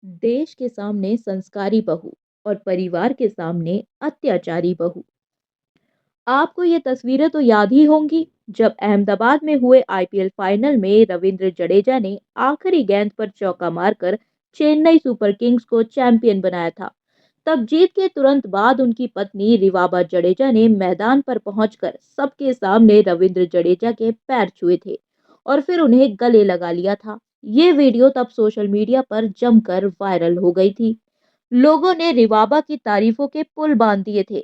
देश के सामने संस्कारी बहू और परिवार के सामने अत्याचारी बहू। आपको ये तस्वीरें तो याद ही होंगी जब अहमदाबाद में हुए आईपीएल फाइनल में रविंद्र जडेजा ने आखिरी गेंद पर चौका मारकर चेन्नई सुपर किंग्स को चैंपियन बनाया था। तब जीत के तुरंत बाद उनकी पत्नी रिवाबा जडेजा ने मैदान पर पहुंचकर सबके सामने रविंद्र जडेजा के पैर छुए थे और फिर उन्हें गले लगा लिया था। ये वीडियो तब सोशल मीडिया पर जमकर वायरल हो गई थी। लोगों ने रिवाबा की तारीफों के पुल बांध दिए थे।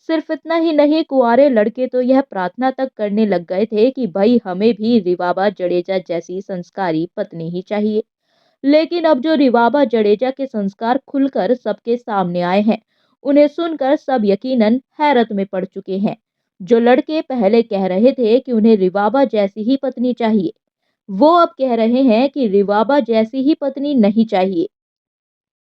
सिर्फ इतना ही नहीं, कुंवारे लड़के तो यह प्रार्थना तक करने लग गए थे कि भाई हमें भी रिवाबा जडेजा जैसी संस्कारी पत्नी ही चाहिए। लेकिन अब जो रिवाबा जडेजा के संस्कार खुलकर सबके सामने आए हैं, उन्हें सुनकर सब यकीनन हैरत में पड़ चुके हैं। जो लड़के पहले कह रहे थे कि उन्हें रिवाबा जैसी ही पत्नी चाहिए, वो अब कह रहे हैं कि रिवाबा जैसी ही पत्नी नहीं चाहिए।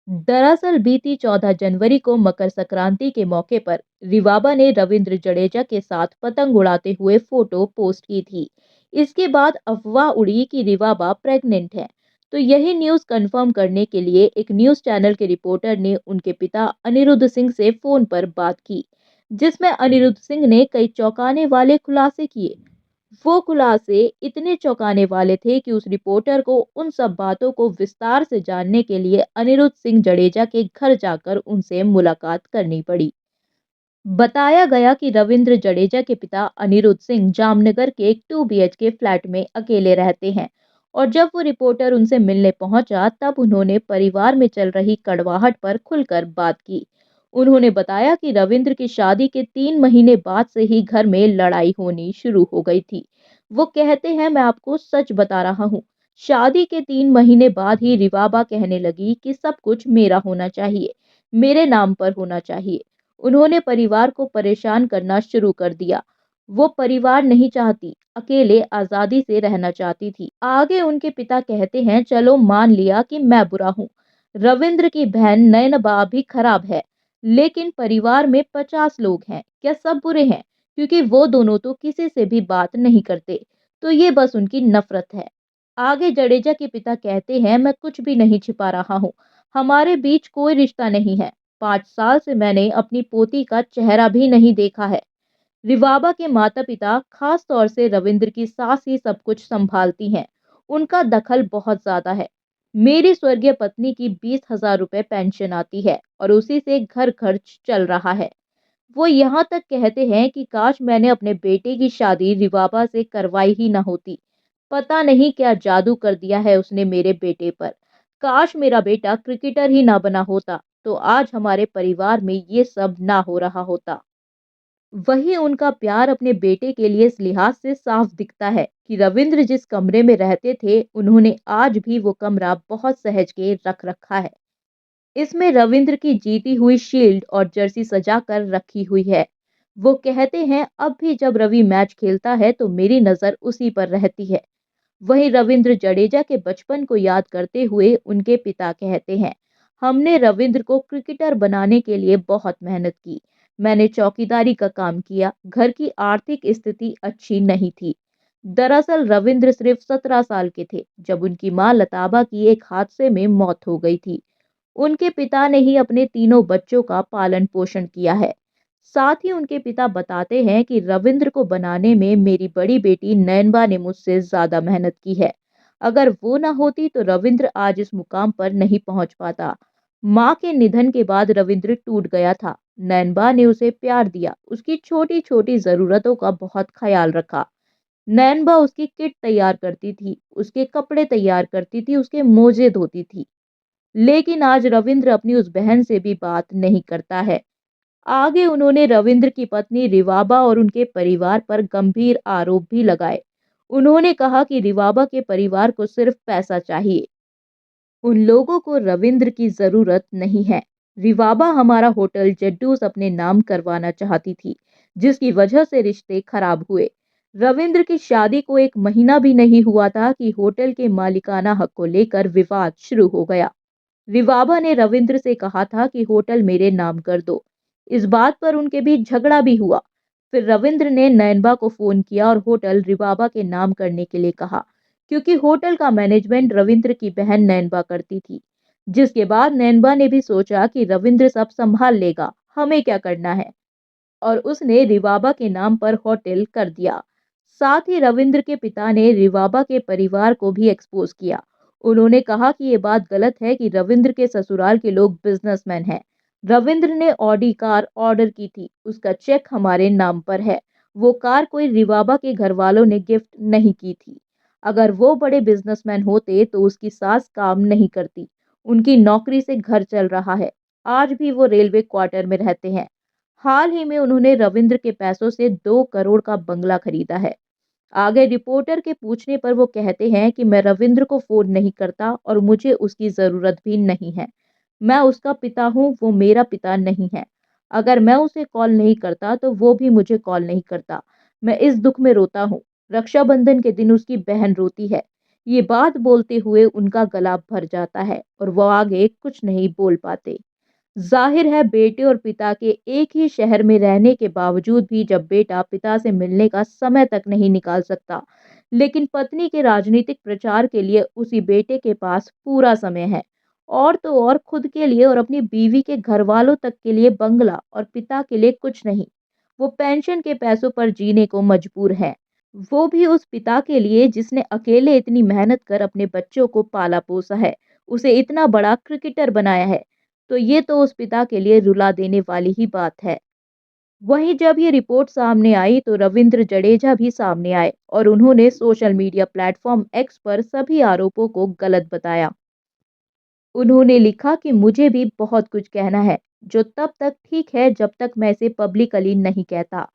दरअसल बीती 14 जनवरी को मकर संक्रांति के मौके पर रिवाबा ने रविंद्र जडेजा के साथ पतंग उड़ाते हुए फोटो पोस्ट की थी। इसके बाद अफवाह उड़ी कि रिवाबा प्रेग्नेंट है। तो यही न्यूज़ कंफर्म करने के लिए एक न्यूज़ चैनल के रिपोर्टर ने उनके पिता अनिरुद्ध सिंह से फोन पर बात की, जिसमें अनिरुद्ध सिंह ने कई चौंकाने वाले खुलासे किए। वो खुलासे इतने चौंकाने वाले थे कि उस रिपोर्टर को उन सब बातों को विस्तार से जानने के लिए अनिरुद्ध सिंह जडेजा के घर जाकर उनसे मुलाकात करनी पड़ी। बताया गया कि रविंद्र जडेजा के पिता अनिरुद्ध सिंह जामनगर के एक 2 बीएचके फ्लैट में अकेले रहते हैं और जब वो रिपोर्टर उनसे मिलने पहुंचा तब उन्होंने परिवार में चल रही कड़वाहट पर खुलकर बात की। उन्होंने बताया कि रविंद्र की शादी के 3 महीने बाद से ही घर में लड़ाई होनी शुरू हो गई थी। वो कहते हैं, मैं आपको सच बता रहा हूँ, शादी के 3 महीने बाद ही रिवाबा कहने लगी कि सब कुछ मेरा होना चाहिए, मेरे नाम पर होना चाहिए। उन्होंने परिवार को परेशान करना शुरू कर दिया। वो परिवार नहीं चाहती, अकेले आज़ादी से रहना चाहती थी। आगे उनके पिता कहते हैं, चलो मान लिया कि मैं बुरा हूँ। रविंद्र की बहन नयनबा भी खराब है, लेकिन परिवार में 50 लोग हैं। क्या सब बुरे हैं? क्योंकि वो दोनों तो किसी से भी बात नहीं करते। तो ये बस उनकी नफरत है। आगे जडेजा के पिता कहते हैं, मैं कुछ भी नहीं छिपा रहा हूँ। हमारे बीच कोई रिश्ता नहीं है। 5 साल से मैंने अपनी पोती का चेहरा भी नहीं देखा है। रिवाबा के माता-पिता, खास तौर से रविंद्र की सास ही सब कुछ संभालती हैं। उनका दखल बहुत ज्यादा है। मेरी स्वर्गीय पत्नी की 20,000 रुपए पेंशन आती है और उसी से घर खर्च चल रहा है। वो यहाँ तक कहते हैं कि काश मैंने अपने बेटे की शादी रिवाबा से करवाई ही न होती। पता नहीं क्या जादू कर दिया है उसने मेरे बेटे पर। काश मेरा बेटा क्रिकेटर ही ना बना होता, तो आज हमारे परिवार में ये सब ना हो रहा होता। वहीं उनका प्यार अपने बेटे के लिए इस लिहाज से साफ दिखता है कि रविंद्र जिस कमरे में रहते थे, उन्होंने आज भी वो कमरा बहुत सहेज के रख रखा है। इसमें रविंद्र की जीती हुई शील्ड और जर्सी सजा कर रखी हुई है। वो कहते हैं, अब भी जब रवि मैच खेलता है तो मेरी नजर उसी पर रहती है। वहीं रविंद्र जडेजा के बचपन को याद करते हुए उनके पिता कहते हैं, हमने रविंद्र को क्रिकेटर बनाने के लिए बहुत मेहनत की। मैंने चौकीदारी का काम किया। घर की आर्थिक स्थिति अच्छी नहीं थी। दरअसल रविंद्र सिर्फ 17 साल के थे जब उनकी मां लताबा की एक हादसे में मौत हो गई थी। उनके पिता ने ही अपने तीनों बच्चों का पालन पोषण किया है। साथ ही उनके पिता बताते हैं कि रविंद्र को बनाने में मेरी बड़ी बेटी नयनबा ने मुझसे ज्यादा मेहनत की है। अगर वो ना होती तो रविंद्र आज इस मुकाम पर नहीं पहुंच पाता। माँ के निधन के बाद रविंद्र टूट गया था। नयनबा ने उसे प्यार दिया, उसकी छोटी छोटी जरूरतों का बहुत ख्याल रखा। नयनबा उसकी किट तैयार करती थी, उसके कपड़े तैयार करती थी, उसके मोजे धोती थी। लेकिन आज रविंद्र अपनी उस बहन से भी बात नहीं करता है। आगे उन्होंने रविंद्र की पत्नी रिवाबा और उनके परिवार पर गंभीर आरोप भी लगाए। उन्होंने कहा कि रिवाबा के परिवार को सिर्फ पैसा चाहिए, उन लोगों को रविंद्र की जरूरत नहीं है। रिवाबा हमारा होटल जड्डूस अपने नाम करवाना चाहती थी, जिसकी वजह से रिश्ते खराब हुए। रविंद्र की शादी को 1 महीना भी नहीं हुआ था कि होटल के मालिकाना हक को लेकर विवाद शुरू हो गया। रिवाबा ने रविंद्र से कहा था कि होटल मेरे नाम कर दो। इस बात पर उनके बीच झगड़ा भी हुआ। फिर रविंद्र ने नयनबा को फोन किया और होटल रिवाबा के नाम करने के लिए कहा, क्योंकि होटल का मैनेजमेंट रविंद्र की बहन नयनबा करती थी। जिसके बाद नैनबा ने भी सोचा कि रविंद्र सब संभाल लेगा, हमें क्या करना है, और उसने रिवाबा के नाम पर होटल कर दिया। साथ ही रविंद्र के पिता ने रिवाबा के परिवार को भी एक्सपोज किया। उन्होंने कहा कि ये बात गलत है कि रविंद्र के ससुराल के लोग बिजनेसमैन हैं। रविंद्र ने ऑडी कार ऑर्डर की थी, उसका चेक हमारे नाम पर है। वो कार कोई रिवाबा के घर वालों ने गिफ्ट नहीं की थी। अगर वो बड़े बिजनेसमैन होते तो उसकी सास काम नहीं करती। उनकी नौकरी से घर चल रहा है। आज भी वो रेलवे क्वार्टर में रहते हैं। हाल ही में उन्होंने रविंद्र के पैसों से 2 करोड़ का बंगला खरीदा है। आगे रिपोर्टर के पूछने पर वो कहते हैं कि मैं रविंद्र को फोन नहीं करता और मुझे उसकी जरूरत भी नहीं है। मैं उसका पिता हूँ, वो मेरा पिता नहीं है। अगर मैं उसे कॉल नहीं करता तो वो भी मुझे कॉल नहीं करता। मैं इस दुख में रोता हूँ। रक्षाबंधन के दिन उसकी बहन रोती है। ये बात बोलते हुए उनका गला भर जाता है और वो आगे कुछ नहीं बोल पाते। जाहिर है बेटे और पिता के एक ही शहर में रहने के बावजूद भी जब बेटा पिता से मिलने का समय तक नहीं निकाल सकता, लेकिन पत्नी के राजनीतिक प्रचार के लिए उसी बेटे के पास पूरा समय है। और तो और खुद के लिए और अपनी बीवी के घर वालों तक के लिए बंगला और पिता के लिए कुछ नहीं। वो पेंशन के पैसों पर जीने को मजबूर है। वो भी उस पिता के लिए जिसने अकेले इतनी मेहनत कर अपने बच्चों को पाला पोसा है, उसे इतना बड़ा क्रिकेटर बनाया है। तो ये तो उस पिता के लिए रुला देने वाली ही बात है। वहीं जब ये रिपोर्ट सामने आई तो रविंद्र जडेजा भी सामने आए और उन्होंने सोशल मीडिया प्लेटफॉर्म एक्स पर सभी आरोपों को गलत बताया। उन्होंने लिखा कि मुझे भी बहुत कुछ कहना है, जो तब तक ठीक है जब तक मैं इसे पब्लिकली नहीं कहता।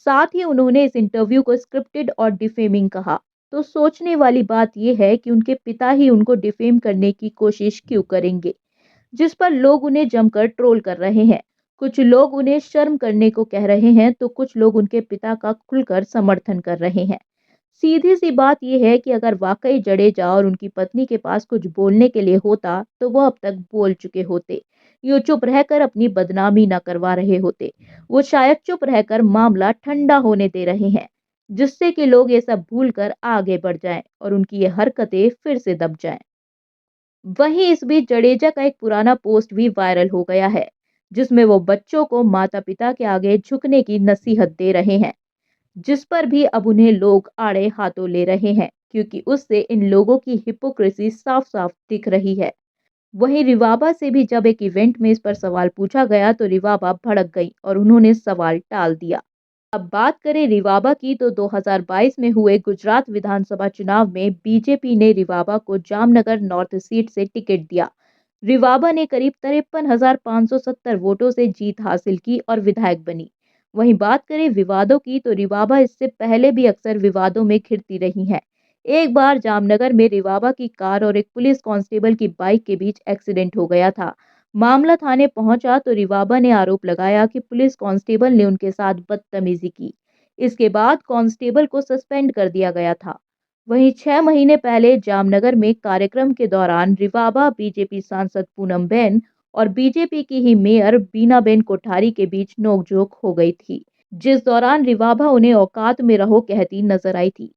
साथ ही उन्होंने इस इंटरव्यू को स्क्रिप्टेड और डिफेमिंग कहा। तो सोचने वाली बात यह है कि उनके पिता ही उनको डिफेम करने की कोशिश क्यों करेंगे, जिस पर लोग उन्हें जमकर ट्रोल कर रहे हैं। कुछ लोग उन्हें शर्म करने को कह रहे हैं तो कुछ लोग उनके पिता का खुलकर समर्थन कर रहे हैं। सीधी सी बात यह है कि अगर वाकई जडेजा और उनकी पत्नी के पास कुछ बोलने के लिए होता तो वो अब तक बोल चुके होते। ये चुप रहकर अपनी बदनामी न करवा रहे होते। वो शायद चुप रहकर मामला ठंडा होने दे रहे हैं, जिससे कि लोग ये सब भूलकर आगे बढ़ जाएं और उनकी ये हरकतें फिर से दब जाएं। वहीं इस बीच जडेजा का एक पुराना पोस्ट भी वायरल हो गया है, जिसमें वो बच्चों को माता पिता के आगे झुकने की नसीहत दे रहे हैं, जिस पर भी अब उन्हें लोग आड़े हाथों ले रहे हैं, क्योंकि उससे इन लोगों की हिपोक्रेसी साफ साफ दिख रही है। वहीं रिवाबा से भी जब एक इवेंट में इस पर सवाल पूछा गया तो रिवाबा भड़क गई और उन्होंने सवाल टाल दिया। अब बात करें रिवाबा की तो 2022 में हुए गुजरात विधानसभा चुनाव में बीजेपी ने रिवाबा को जामनगर नॉर्थ सीट से टिकट दिया। रिवाबा ने करीब 53,570 वोटों से जीत हासिल की और विधायक बनी। वहीं बात करें विवादों की तो रिवाबा इससे पहले भी अक्सर विवादों में घिरती रही हैं। एक बार जामनगर में रिवाबा की कार और एक पुलिस कांस्टेबल की बाइक के बीच एक्सीडेंट हो गया था। मामला थाने पहुंचा तो रिवाबा ने आरोप लगाया कि पुलिस कांस्टेबल ने उनके साथ बदतमीजी की। इसके बाद कांस्टेबल को सस्पेंड कर दिया गया था। वहीं 6 महीने पहले जामनगर में कार्यक्रम के दौरान रिवाबा, बीजेपी सांसद पूनमबेन और बीजेपी की ही मेयर बीनाबेन कोठारी के बीच नोकझोंक हो गई थी, जिस दौरान रिवाबा उन्हें औकात में रहो कहती नजर आई थी।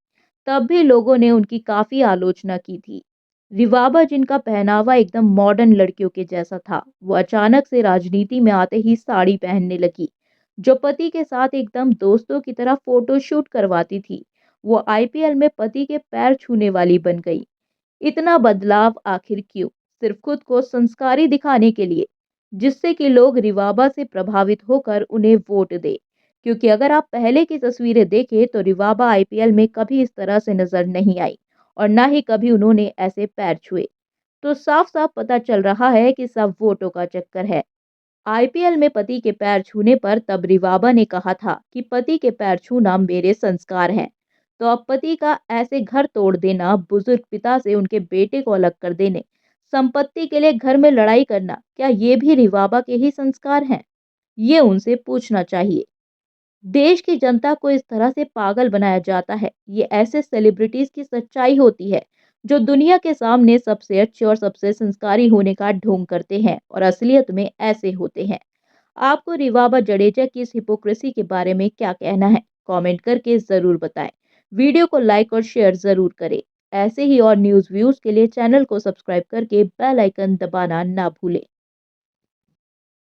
तब भी लोगों ने उनकी काफी आलोचना की थी। रिवाबा, जिनका पहनावा एकदम मॉडर्न लड़कियों के जैसा था, वो अचानक से राजनीति में आते ही साड़ी पहनने लगी, जो पति के साथ एकदम दोस्तों की तरह फोटो शूट करवाती थी। वो आईपीएल में पति के पैर छूने वाली बन गई। इतना बदलाव आखिर क्यों? सिर्फ खुद को संस्कारी दिखाने के लिए, जिससे कि लोग रिवाबा से प्रभावित होकर उन्हें वोट दे। क्योंकि अगर आप पहले की तस्वीरें देखें तो रिवाबा आईपीएल में कभी इस तरह से नजर नहीं आई और ना ही कभी उन्होंने ऐसे पैर छुए। तो साफ साफ पता चल रहा है कि सब वोटों का चक्कर है। आईपीएल में पति के पैर छूने पर तब रिवाबा ने कहा था कि पति के पैर छूना मेरे संस्कार हैं। तो अब पति का ऐसे घर तोड़ देना, बुजुर्ग पिता से उनके बेटे को अलग कर देने, संपत्ति के लिए घर में लड़ाई करना, क्या ये भी रिवाबा के ही संस्कार हैं? ये उनसे पूछना चाहिए। देश की जनता को इस तरह से पागल बनाया जाता है, ये ऐसे सेलिब्रिटीज की सच्चाई होती है जो दुनिया के सामने सबसे अच्छे और सबसे संस्कारी होने का ढोंग करते हैं और असलियत में ऐसे होते हैं। आपको रिवाबा जडेजा की इस हिपोक्रेसी के बारे में क्या कहना है? कमेंट करके जरूर बताएं। वीडियो को लाइक और शेयर जरूर करें। ऐसे ही और न्यूज़ व्यूज़ के लिए चैनल को सब्सक्राइब करके बेल आइकन दबाना ना भूलें।